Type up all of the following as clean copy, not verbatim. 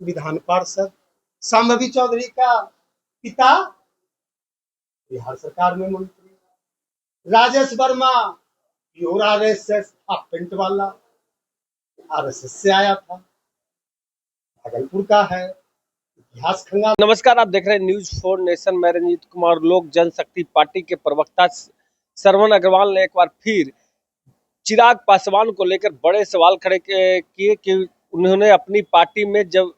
विधान पार्षद, संभवी चौधरी का पिता बिहार सरकार में मंत्री, Rajesh Verma pure RSS half pant वाला, आरएसएस से आया था, भागलपुर का है, इतिहास खंगाल। नमस्कार, आप देख रहे हैं न्यूज 4 नेशन। मैं रंजीत कुमार। लोक जनशक्ति पार्टी के प्रवक्ता श्रवण अग्रवाल ने एक बार फिर चिराग पासवान को लेकर बड़े सवाल खड़े किए कि उन्होंने अपनी पार्टी में जब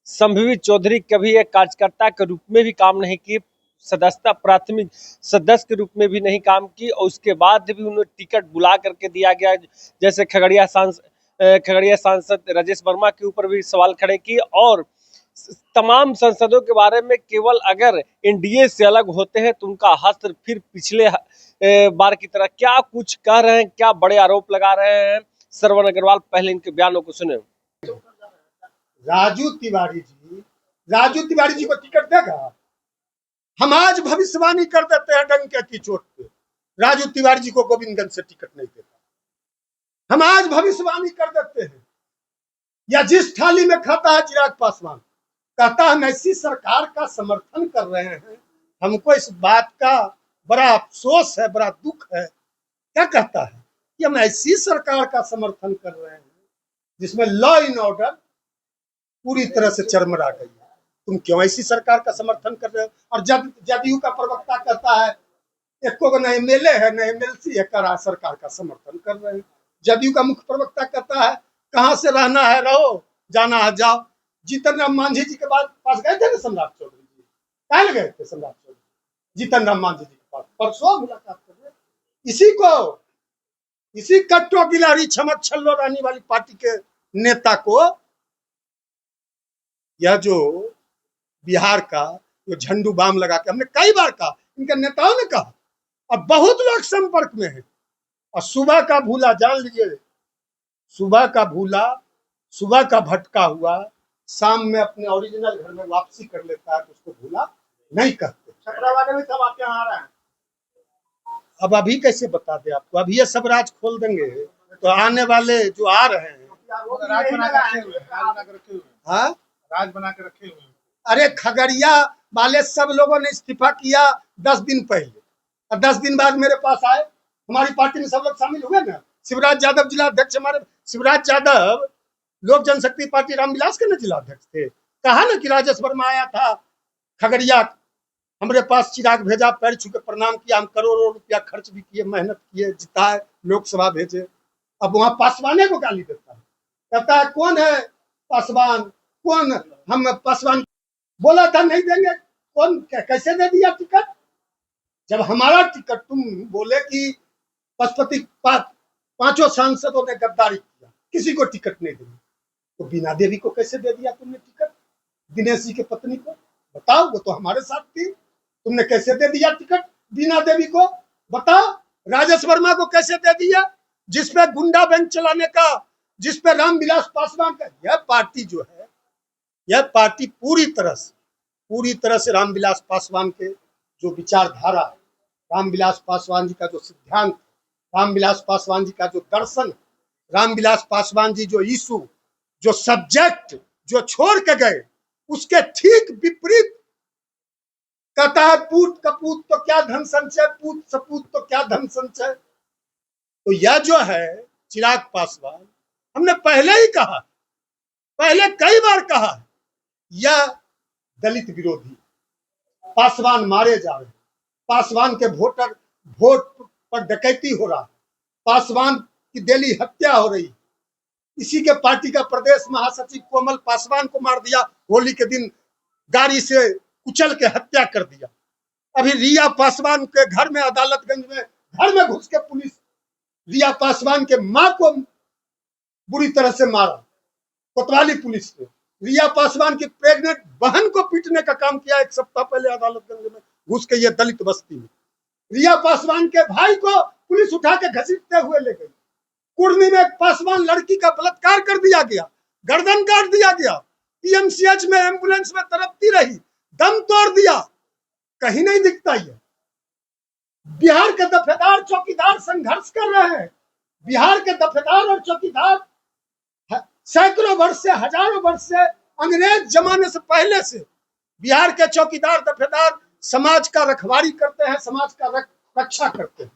संभवी चौधरी कभी एक कार्यकर्ता के रूप में भी काम नहीं किए, सदस्यता प्राथमिक सदस्य के रूप में भी नहीं काम की, और उसके बाद भी उन्हें टिकट बुला करके दिया गया। जैसे खगड़िया सांसद राजेश वर्मा के ऊपर भी सवाल खड़े किए, और तमाम सांसदों के बारे में केवल अगर एनडीए से अलग होते हैं तो उनका हश्र फिर पिछले बार की तरह क्या कुछ कह रहे हैं, क्या बड़े आरोप लगा रहे हैं। श्रवण अग्रवाल, पहले इनके बयानों को सुने। राजू तिवारी जी को टिकट देगा? हम आज भविष्यवाणी कर देते हैं डंके की चोट पे, राजू तिवारी जी को गोविंदगंज से टिकट नहीं देगा। हम आज भविष्यवाणी कर देते हैं। या जिस थाली में खाता है चिराग पासवान, कहता हम ऐसी सरकार का समर्थन कर रहे हैं, हमको इस बात का बड़ा अफसोस है, बड़ा दुख है। क्या कहता है कि हम ऐसी सरकार का समर्थन कर रहे हैं जिसमें लॉ एंड ऑर्डर पूरी तरह से चरमरा गई है। तुम क्यों ऐसी सरकार का समर्थन कर रहे हो? और जदयू का प्रवक्ता कहता है एको न एमएलए है न एमएलसी है, करा सरकार का समर्थन कर रहे हैं। जदयू का मुख्य प्रवक्ता कहता है कहां से रहना है रहो, जाना है जाओ। जीतन राम मांझी जी के पास गए थे ना सम्राट चौधरी जी, कहाँ गए थे सम्राट चौधरी? जीतन राम मांझी जी के पास परसों मुलाकात कर रहे। इसी कट्टो गिलारी छमक छल्लो रानी वाली पार्टी के नेता को यह जो बिहार का जो झंडू बाम लगा के, हमने कई बार कहा, इनके नेताओं ने कहा, अब बहुत लोग संपर्क में है। और सुबह का भूला, जान लीजिए, सुबह का भूला, सुबह का भटका हुआ शाम में अपने ओरिजिनल घर में वापसी कर लेता है, तो उसको भूला नहीं कहते। छपरा वाले में सब आपके यहाँ आ रहे हैं। अब अभी कैसे बता दे आपको? अभी ये सब राज खोल देंगे तो आने वाले जो आ रहे हैं राज बना के रखे हुए। अरे खगड़िया वाले सब लोगों ने इस्तीफा किया 10 दिन पहले, और 10 दिन बाद मेरे पास आए। हमारी पार्टी में सब लोग शामिल हुए ना। शिवराज यादव जिला अध्यक्ष, हमारे शिवराज यादव लोक जनशक्ति पार्टी रामविलास के न जिला अध्यक्ष थे। कहा ना कि राजेश वर्मा आया था खगड़िया, हमारे पास चिराग भेजा, पैर छू के प्रणाम किया, हम करोड़ों रुपया खर्च भी किए, मेहनत किए, जिताए, लोकसभा भेजे। अब वहां पासवाने को गाली देता है, कहता है कौन है पासवान, कौन? हम पासवान बोला था नहीं देंगे, कौन कैसे दे दिया टिकट? जब हमारा टिकट तुम बोले कि पशुपति पांचों सांसदों ने गद्दारी किया, किसी को टिकट नहीं दिया, तो बीना देवी को कैसे दे दिया तुमने टिकट? दिनेश जी की पत्नी को बताओ, वो तो हमारे साथ थी। तुमने कैसे दे दिया टिकट बीना देवी को? बताओ। राजेश वर्मा को कैसे दे दिया, जिसपे गुंडा बैंक चलाने का, जिसपे रामविलास पासवान का, यह पार्टी जो है, यह पार्टी पूरी तरह से रामविलास पासवान के जो विचारधारा है, रामविलास पासवान जी का जो सिद्धांत, रामविलास पासवान जी का जो दर्शन, रामविलास पासवान जी जो इशू, जो सब्जेक्ट जो छोड़ के गए, उसके ठीक विपरीत कहता है पूत कपूत तो क्या धन संचय, पूत सपूत तो क्या धन संचय। तो यह जो है चिराग पासवान, हमने पहले ही कहा, पहले कई बार कहा, यह दलित विरोधी। पासवान मारे जा रहे हैं, पासवान के वोट पर डकैती हो रहा है, पासवान की डेली हत्या हो रही। इसी के पार्टी का प्रदेश महासचिव कोमल पासवान को मार दिया, होली के दिन गाड़ी से कुचल के हत्या कर दिया। अभी रिया पासवान के घर में, अदालतगंज में घर में घुस के पुलिस रिया पासवान के मां को बुरी तरह से मारा, कोतवाली पुलिस ने। रिया पासवान की प्रेग्नेंट बहन को पीटने का काम किया 1 सप्ताह पहले अदालतगंज में घुस के, ये दलित बस्ती में। रिया पासवान के भाई को पुलिस उठा के घसीटते हुए ले गई। कुर्मी में एक पासवान लड़की का बलात्कार कर दिया गया, गर्दन काट दिया गया, पीएमसीएच में एम्बुलेंस में तड़पती रही, दम तोड़ दिया, कहीं नहीं दिखता। ये बिहार के दफेदार चौकीदार संघर्ष कर रहे हैं। बिहार के दफेदार और चौकीदार सैकड़ों वर्ष से, हजारों वर्ष से अंग्रेज जमाने से पहले से बिहार के चौकीदार दफेदार समाज का रखवाली करते हैं, समाज का रक्षा करते हैं।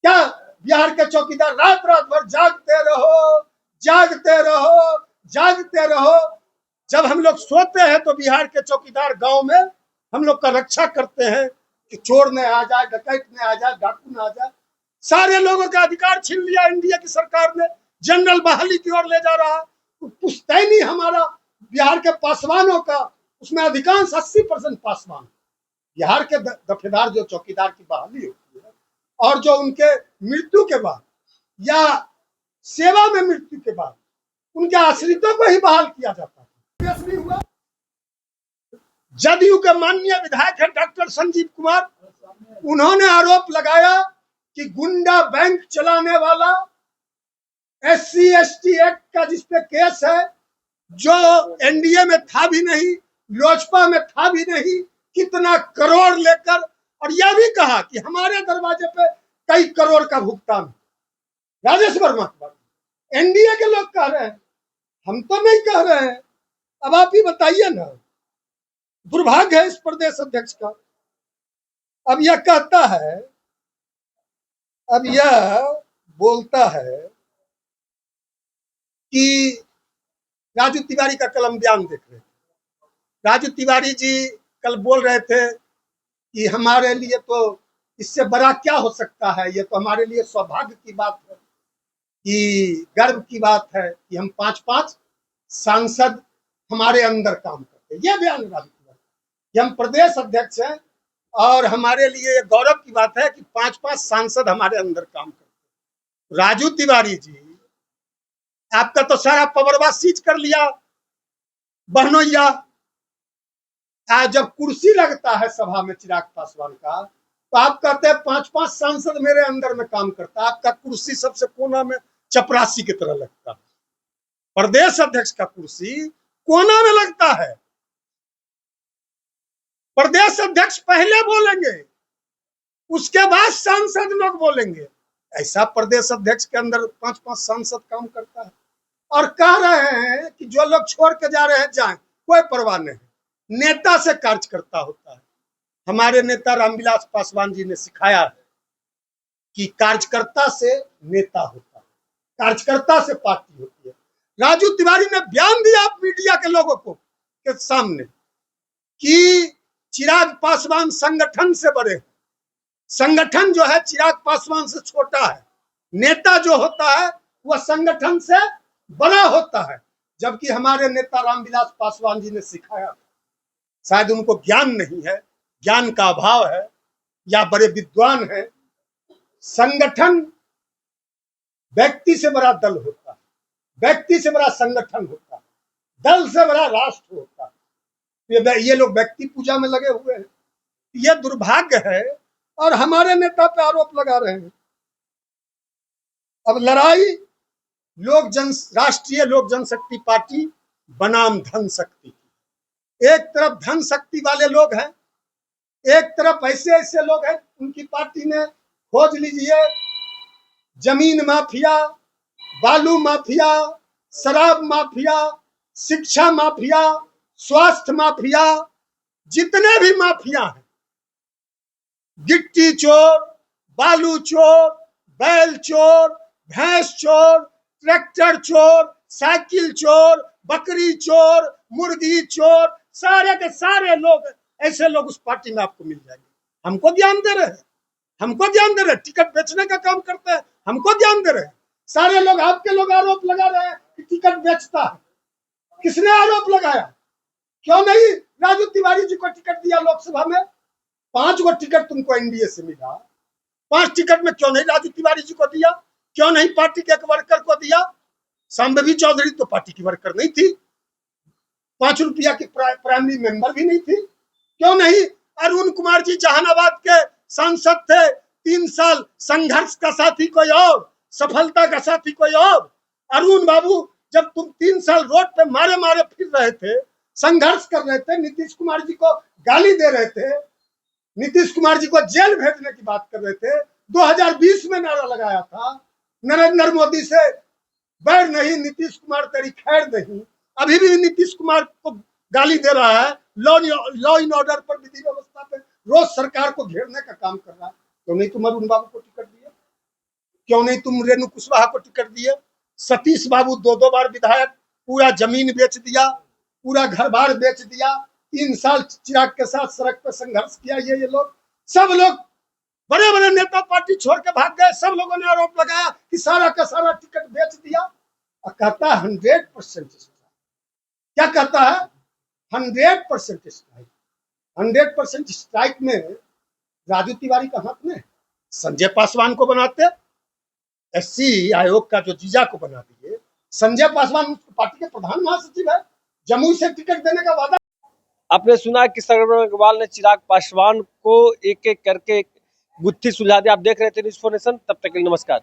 क्या बिहार के चौकीदार रात रात भर जागते रहो, जागते रहो, जागते रहो। जब हम लोग सोते हैं तो बिहार के चौकीदार गांव में हम लोग का रक्षा करते हैं कि चोर न आ जाए, डकैत न आ जाए, डाकू न आ जाए। सारे लोगों का अधिकार छीन लिया इंडिया की सरकार ने, जनरल बहाली की ओर ले जा रहा है। पुश्तैनी हमारा बिहार के पासवानों का, उसमें अधिकांश 80% पासवान। बिहार के दफेदार जो चौकीदार की बहाली होती है और जो उनके मृत्यु के बाद या सेवा में मृत्यु के बाद उनके आश्रितों को ही बहाल किया जाता है। जदयू के माननीय विधायक है डॉक्टर संजीव कुमार, उन्होंने आरोप लगाया कि गुंडा बैंक चलाने वाला SC ST एक्ट का जिसपे केस है, जो एनडीए में था भी नहीं, लोजपा में था भी नहीं, कितना करोड़ लेकर, और यह भी कहा कि हमारे दरवाजे पे कई करोड़ का भुगतान। राजेश वर्मा की बात एनडीए के लोग कह रहे हैं, हम तो नहीं कह रहे हैं। अब आप ही बताइए ना, दुर्भाग्य है इस प्रदेश अध्यक्ष का। अब यह कहता है, अब यह बोलता है कि राजू तिवारी का कलम बयान देख रहे थे। राजू तिवारी जी कल बोल रहे थे कि हमारे लिए तो इससे बड़ा क्या हो सकता है, ये तो हमारे लिए सौभाग्य की बात है, कि गर्व की बात है कि हम 5-5 सांसद हमारे अंदर काम करते हैं। ये बयान राजू तिवारी कि हम प्रदेश अध्यक्ष हैं और हमारे लिए गौरव की बात है कि 5-5 सांसद हमारे अंदर काम करते हैं। राजू तिवारी जी, आपका तो सारा पवरवा सीज कर लिया बहनोइया। आज जब कुर्सी लगता है सभा में चिराग पासवान का, तो आप कहते हैं 5-5 सांसद मेरे अंदर में काम करता है। आपका कुर्सी सबसे कोना में चपरासी की तरह लगता है। प्रदेश अध्यक्ष का कुर्सी कोना में लगता है। प्रदेश अध्यक्ष पहले बोलेंगे, उसके बाद सांसद लोग बोलेंगे। ऐसा प्रदेश अध्यक्ष के अंदर 5-5 सांसद काम करता है और कह रहे हैं कि जो लोग छोड़ के जा रहे हैं जाएं, कोई परवाह नहीं। नेता से कार्यकर्ता होता है। हमारे नेता रामविलास पासवान जी ने सिखाया है कि कार्यकर्ता से नेता होता है, कार्यकर्ता से पार्टी होती है। राजू तिवारी ने बयान दिया मीडिया के लोगों को के सामने कि चिराग पासवान संगठन से बड़े हैं। संगठन जो है चिराग पासवान से छोटा है। नेता जो होता है वह संगठन से बड़ा होता है। जबकि हमारे नेता रामविलास पासवान जी ने सिखाया, शायद उनको ज्ञान नहीं है, ज्ञान का अभाव है या बड़े विद्वान है। संगठन व्यक्ति से बड़ा दल होता है, व्यक्ति से बड़ा संगठन होता है, दल से बड़ा राष्ट्र होता है। ये लोग व्यक्ति पूजा में लगे हुए हैं। ये दुर्भाग्य है और हमारे नेता पे आरोप लगा रहे हैं। अब लड़ाई राष्ट्रीय लोक जनशक्ति पार्टी बनाम धन शक्ति। एक तरफ धन शक्ति वाले लोग हैं, एक तरफ ऐसे लोग हैं। उनकी पार्टी ने खोज लीजिए, जमीन माफिया, बालू माफिया, शराब माफिया, शिक्षा माफिया, स्वास्थ्य माफिया, जितने भी माफिया हैं, गिट्टी चोर, बालू चोर, बैल चोर, भैंस चोर, ट्रैक्टर चोर, साइकिल चोर, बकरी चोर, मुर्गी चोर, सारे के सारे लोग, ऐसे लोग उस पार्टी में आपको मिल जाएंगे। हमको ध्यान दे रहे हैं, हमको ध्यान दे रहे हैं, टिकट बेचने का काम करते हैं, हमको ध्यान दे रहे हैं। सारे लोग आपके लोग आरोप लगा रहे हैं कि टिकट बेचता है। किसने आरोप लगाया? क्यों नहीं राजू तिवारी जी को टिकट दिया लोकसभा में? 5 गो टिकट तुमको एनडीए से मिला, 5 टिकट में क्यों नहीं राजू तिवारी जी को दिया? क्यों नहीं पार्टी के एक वर्कर को दिया? संभवी चौधरी तो पार्टी की वर्कर नहीं थी, 5 रुपया की प्राइमरी मेंबर भी नहीं थी। क्यों नहीं? अरुण कुमार जी जहानाबाद के सांसद थे, 3 साल संघर्ष का साथी कोई और, सफलता का साथी कोई और। अरुण बाबू, जब तुम 3 साल रोड पे मारे मारे फिर रहे थे, संघर्ष कर रहे थे, नीतीश कुमार जी को गाली दे रहे थे, नीतीश कुमार जी को जेल भेजने की बात कर रहे थे, 2020 में नारा लगाया था, नरेंद्र मोदी से बैर नहीं, नीतीश कुमार तेरी खैर नहीं, अभी भी नीतीश कुमार को गाली दे रहा है, लॉ इन ऑर्डर पर, विधि व्यवस्था पे रोज सरकार को घेरने का काम कर रहा है। क्यों नहीं तुम अरुण बाबू को टिकट दिए? क्यों नहीं तुम रेणु कुशवाहा को टिकट दिए? सतीश बाबू 2-2 बार विधायक, पूरा जमीन बेच दिया, पूरा घर बार बेच दिया, 3 साल चिराग के साथ सड़क पर संघर्ष किया। ये लोग सब लोग बड़े बड़े नेता पार्टी छोड़ के भाग गए। सब लोगों ने आरोप लगाया कि सारा का सारा टिकट बेच दिया। और कहता है 100% स्ट्राइक। क्या कहता है? 100% स्ट्राइक। 100% स्ट्राइक में राजू तिवारी का हाथ में, संजय पासवान को बनाते, एससी आयोग का जो जीजा को बना दिए। संजय पासवान पार्टी के प्रधान महासचिव है, जमुई से टिकट देने का वादा। आपने सुना कि सरवन अग्रवाल ने चिराग पासवान को एक एक करके गुत्थी सुलझा दी। आप देख रहे थे न्यूज़ 4 नेशन। तब तक के लिए नमस्कार।